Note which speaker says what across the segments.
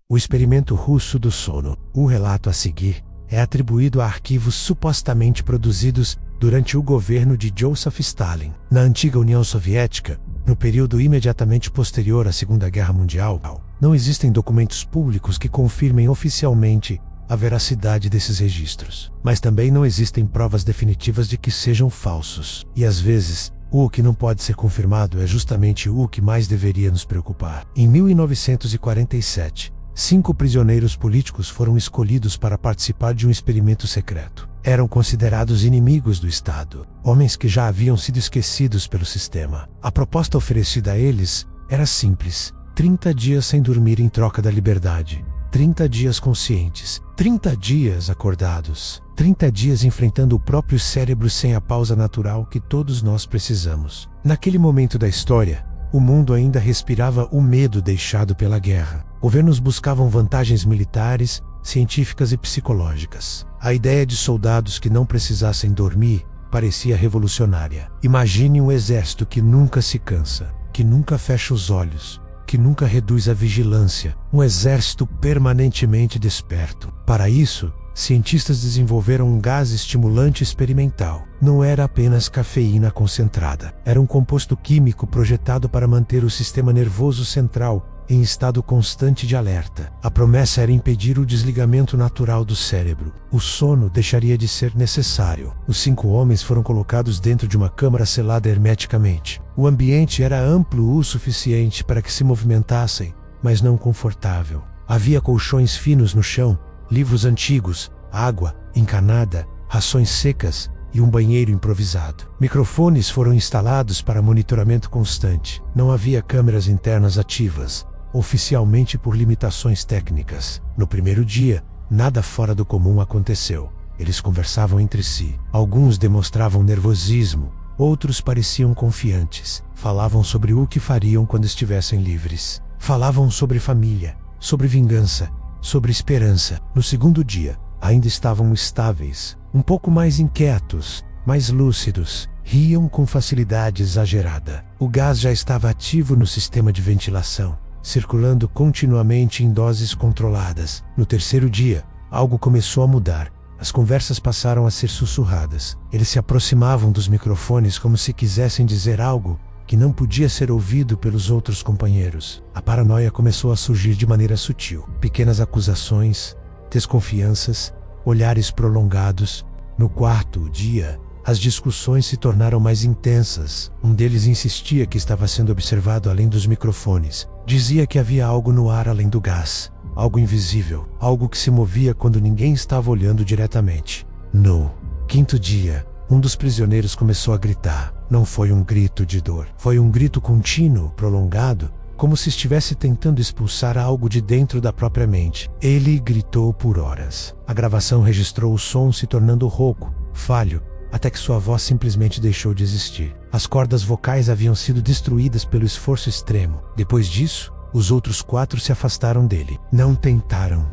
Speaker 1: O experimento russo do sono. O relato a seguir é atribuído a arquivos supostamente produzidos durante o governo de Joseph Stalin, na antiga União Soviética, no período imediatamente posterior à Segunda Guerra Mundial. Não existem documentos públicos que confirmem oficialmente a veracidade desses registros, mas também não existem provas definitivas de que sejam falsos. E às vezes, o que não pode ser confirmado é justamente o que mais deveria nos preocupar. Em 1947, 5 prisioneiros políticos foram escolhidos para participar de um experimento secreto. Eram considerados inimigos do Estado, homens que já haviam sido esquecidos pelo sistema. A proposta oferecida a eles era simples: 30 dias sem dormir em troca da liberdade, 30 dias conscientes, 30 dias acordados, 30 dias enfrentando o próprio cérebro sem a pausa natural que todos nós precisamos. Naquele momento da história, o mundo ainda respirava o medo deixado pela guerra. Governos buscavam vantagens militares, científicas e psicológicas. A ideia de soldados que não precisassem dormir parecia revolucionária. Imagine um exército que nunca se cansa, que nunca fecha os olhos, que nunca reduz a vigilância, um exército permanentemente desperto. Para isso, cientistas desenvolveram um gás estimulante experimental. Não era apenas cafeína concentrada, era um composto químico projetado para manter o sistema nervoso central em estado constante de alerta. A promessa era impedir o desligamento natural do cérebro. O sono deixaria de ser necessário. Os 5 homens foram colocados dentro de uma câmara selada hermeticamente. O ambiente era amplo o suficiente para que se movimentassem, mas não confortável. Havia colchões finos no chão, livros antigos, água encanada, rações secas e um banheiro improvisado. Microfones foram instalados para monitoramento constante. Não havia câmeras internas ativas, oficialmente por limitações técnicas. No primeiro dia, nada fora do comum aconteceu. Eles conversavam entre si. Alguns demonstravam nervosismo, outros pareciam confiantes. Falavam sobre o que fariam quando estivessem livres. Falavam sobre família, sobre vingança, sobre esperança. No segundo dia, ainda estavam estáveis, um pouco mais inquietos, mais lúcidos. Riam com facilidade exagerada. O gás já estava ativo no sistema de ventilação, circulando continuamente em doses controladas. No terceiro dia, algo começou a mudar. As conversas passaram a ser sussurradas. Eles se aproximavam dos microfones como se quisessem dizer algo que não podia ser ouvido pelos outros companheiros. A paranoia começou a surgir de maneira sutil. Pequenas acusações, desconfianças, olhares prolongados. No quarto dia, as discussões se tornaram mais intensas. Um deles insistia que estava sendo observado além dos microfones. Dizia que havia algo no ar além do gás, algo invisível, algo que se movia quando ninguém estava olhando diretamente. No quinto dia, um dos prisioneiros começou a gritar. Não foi um grito de dor, foi um grito contínuo, prolongado, como se estivesse tentando expulsar algo de dentro da própria mente. Ele gritou por horas. A gravação registrou o som se tornando rouco, falho, até que sua voz simplesmente deixou de existir. As cordas vocais haviam sido destruídas pelo esforço extremo. Depois disso, os outros 4 se afastaram dele. Não tentaram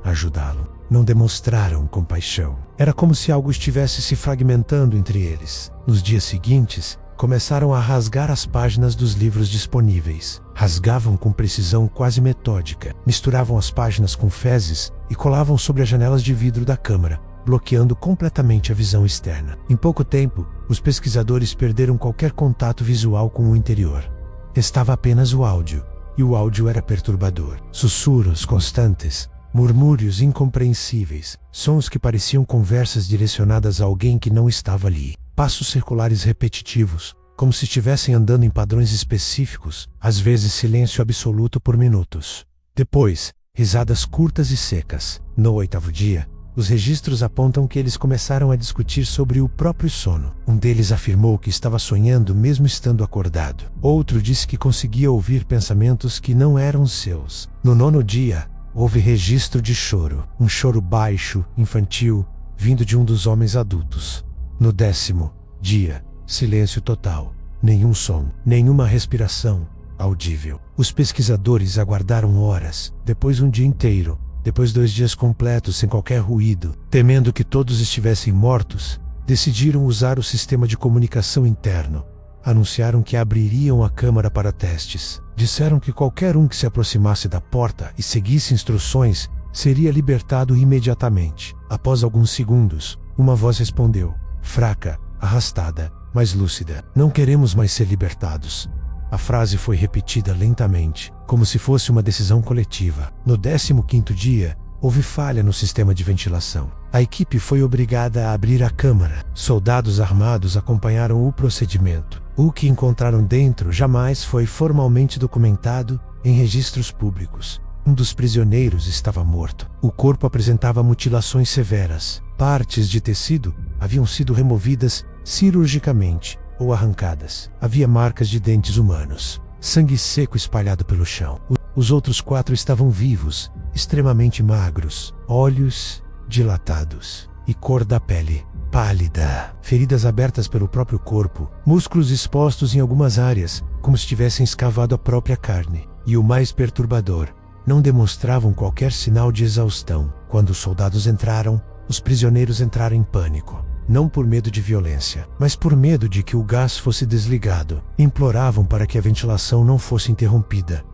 Speaker 1: ajudá-lo. Não demonstraram compaixão. Era como se algo estivesse se fragmentando entre eles. Nos dias seguintes, começaram a rasgar as páginas dos livros disponíveis. Rasgavam com precisão quase metódica. Misturavam as páginas com fezes e colavam sobre as janelas de vidro da câmara, bloqueando completamente a visão externa. Em pouco tempo, os pesquisadores perderam qualquer contato visual com o interior. Restava apenas o áudio, e o áudio era perturbador. Sussurros constantes, murmúrios incompreensíveis, sons que pareciam conversas direcionadas a alguém que não estava ali. Passos circulares repetitivos, como se estivessem andando em padrões específicos, às vezes silêncio absoluto por minutos. Depois, risadas curtas e secas. No 8º dia, os registros apontam que eles começaram a discutir sobre o próprio sono. Um deles afirmou que estava sonhando mesmo estando acordado. Outro disse que conseguia ouvir pensamentos que não eram seus. No 9º dia, houve registro de choro. Um choro baixo, infantil, vindo de um dos homens adultos. No 10º dia, silêncio total. Nenhum som, nenhuma respiração audível. Os pesquisadores aguardaram horas, depois um dia inteiro, depois 2 dias completos sem qualquer ruído. Temendo que todos estivessem mortos, decidiram usar o sistema de comunicação interno. Anunciaram que abririam a câmara para testes. Disseram que qualquer um que se aproximasse da porta e seguisse instruções seria libertado imediatamente. Após alguns segundos, uma voz respondeu, fraca, arrastada, mas lúcida: não queremos mais ser libertados. A frase foi repetida lentamente, como se fosse uma decisão coletiva. No 15º dia, houve falha no sistema de ventilação. A equipe foi obrigada a abrir a câmara. Soldados armados acompanharam o procedimento. O que encontraram dentro jamais foi formalmente documentado em registros públicos. Um dos prisioneiros estava morto. O corpo apresentava mutilações severas. Partes de tecido haviam sido removidas cirurgicamente ou arrancadas. Havia marcas de dentes humanos. Sangue seco espalhado pelo chão. Os outros 4 estavam vivos, extremamente magros, olhos dilatados e cor da pele pálida. Feridas abertas pelo próprio corpo, músculos expostos em algumas áreas, como se tivessem escavado a própria carne. E o mais perturbador, não demonstravam qualquer sinal de exaustão. Quando os soldados entraram, os prisioneiros entraram em pânico. Não por medo de violência, mas por medo de que o gás fosse desligado. Imploravam para que a ventilação não fosse interrompida.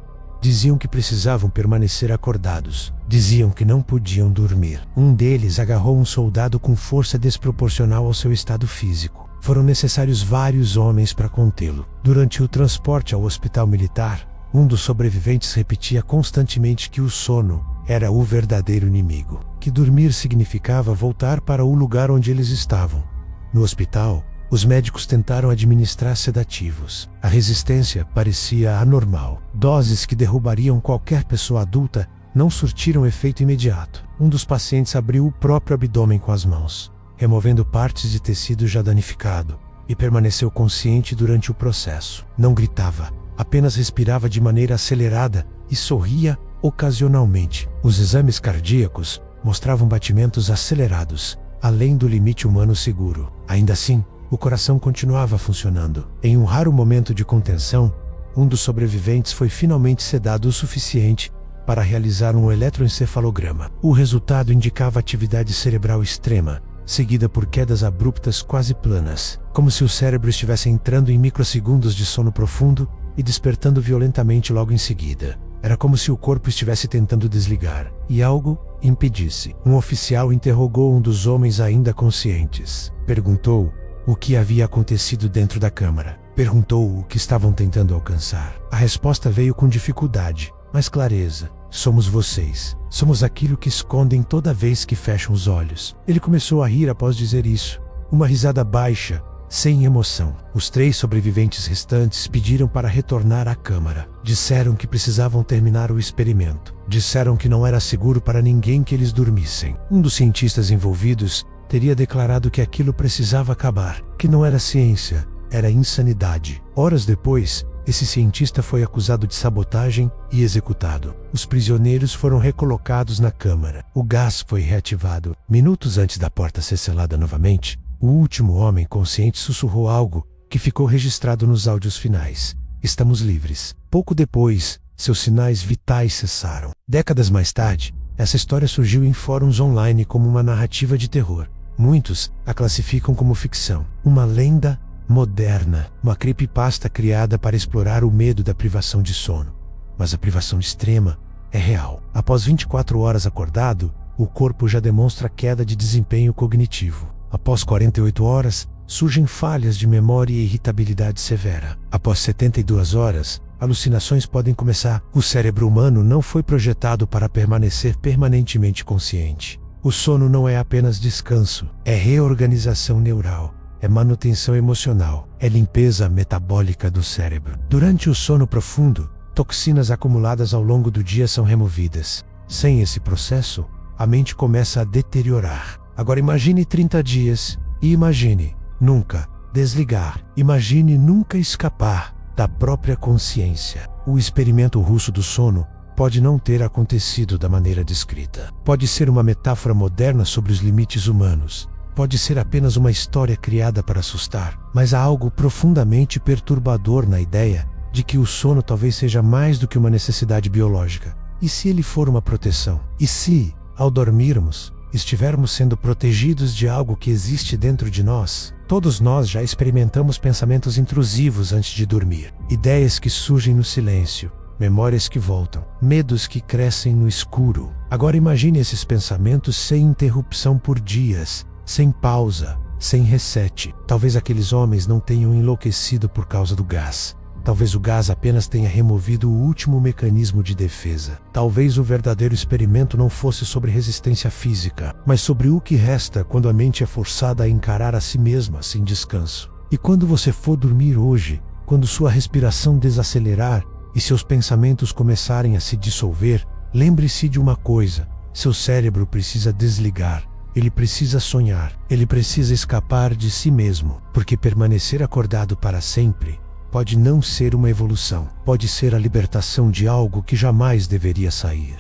Speaker 1: Diziam que precisavam permanecer acordados. Diziam que não podiam dormir. Um deles agarrou um soldado com força desproporcional ao seu estado físico. Foram necessários vários homens para contê-lo. Durante o transporte ao hospital militar, um dos sobreviventes repetia constantemente que o sono era o verdadeiro inimigo, que dormir significava voltar para o lugar onde eles estavam. No hospital, os médicos tentaram administrar sedativos. A resistência parecia anormal. Doses que derrubariam qualquer pessoa adulta não surtiram efeito imediato. Um dos pacientes abriu o próprio abdômen com as mãos, removendo partes de tecido já danificado, e permaneceu consciente durante o processo. Não gritava, apenas respirava de maneira acelerada e sorria ocasionalmente. Os exames cardíacos mostravam batimentos acelerados, além do limite humano seguro. Ainda assim, o coração continuava funcionando. Em um raro momento de contenção, um dos sobreviventes foi finalmente sedado o suficiente para realizar um eletroencefalograma. O resultado indicava atividade cerebral extrema, seguida por quedas abruptas quase planas, como se o cérebro estivesse entrando em microsegundos de sono profundo e despertando violentamente logo em seguida. Era como se o corpo estivesse tentando desligar, e algo impedisse. Um oficial interrogou um dos homens ainda conscientes. Perguntou o que havia acontecido dentro da câmara. Perguntou o que estavam tentando alcançar. A resposta veio com dificuldade, mas clareza. Somos vocês. Somos aquilo que escondem toda vez que fecham os olhos. Ele começou a rir após dizer isso. Uma risada baixa, sem emoção. Os 3 sobreviventes restantes pediram para retornar à câmara. Disseram que precisavam terminar o experimento. Disseram que não era seguro para ninguém que eles dormissem. Um dos cientistas envolvidos teria declarado que aquilo precisava acabar, que não era ciência, era insanidade. Horas depois, esse cientista foi acusado de sabotagem e executado. Os prisioneiros foram recolocados na câmara. O gás foi reativado. Minutos antes da porta ser selada novamente, o último homem consciente sussurrou algo que ficou registrado nos áudios finais. Estamos livres. Pouco depois, seus sinais vitais cessaram. Décadas mais tarde, essa história surgiu em fóruns online como uma narrativa de terror. Muitos a classificam como ficção, uma lenda moderna, uma creepypasta criada para explorar o medo da privação de sono. Mas a privação extrema é real. Após 24 horas acordado, o corpo já demonstra queda de desempenho cognitivo. Após 48 horas, surgem falhas de memória e irritabilidade severa. Após 72 horas, alucinações podem começar. O cérebro humano não foi projetado para permanecer permanentemente consciente. O sono não é apenas descanso, é reorganização neural, é manutenção emocional, é limpeza metabólica do cérebro. Durante o sono profundo, toxinas acumuladas ao longo do dia são removidas. Sem esse processo, a mente começa a deteriorar. Agora imagine 30 dias e imagine nunca desligar. Imagine nunca escapar da própria consciência. O experimento russo do sono pode não ter acontecido da maneira descrita. Pode ser uma metáfora moderna sobre os limites humanos. Pode ser apenas uma história criada para assustar. Mas há algo profundamente perturbador na ideia de que o sono talvez seja mais do que uma necessidade biológica. E se ele for uma proteção? E se, ao dormirmos, estivermos sendo protegidos de algo que existe dentro de nós? Todos nós já experimentamos pensamentos intrusivos antes de dormir. Ideias que surgem no silêncio. memórias que voltam, medos que crescem no escuro. Agora imagine esses pensamentos sem interrupção por dias, sem pausa, sem reset. Talvez aqueles homens não tenham enlouquecido por causa do gás. Talvez o gás apenas tenha removido o último mecanismo de defesa. Talvez o verdadeiro experimento não fosse sobre resistência física, mas sobre o que resta quando a mente é forçada a encarar a si mesma sem descanso. E quando você for dormir hoje, quando sua respiração desacelerar e seus pensamentos começarem a se dissolver, lembre-se de uma coisa: seu cérebro precisa desligar. Ele precisa sonhar. Ele precisa escapar de si mesmo, porque permanecer acordado para sempre pode não ser uma evolução, pode ser a libertação de algo que jamais deveria sair.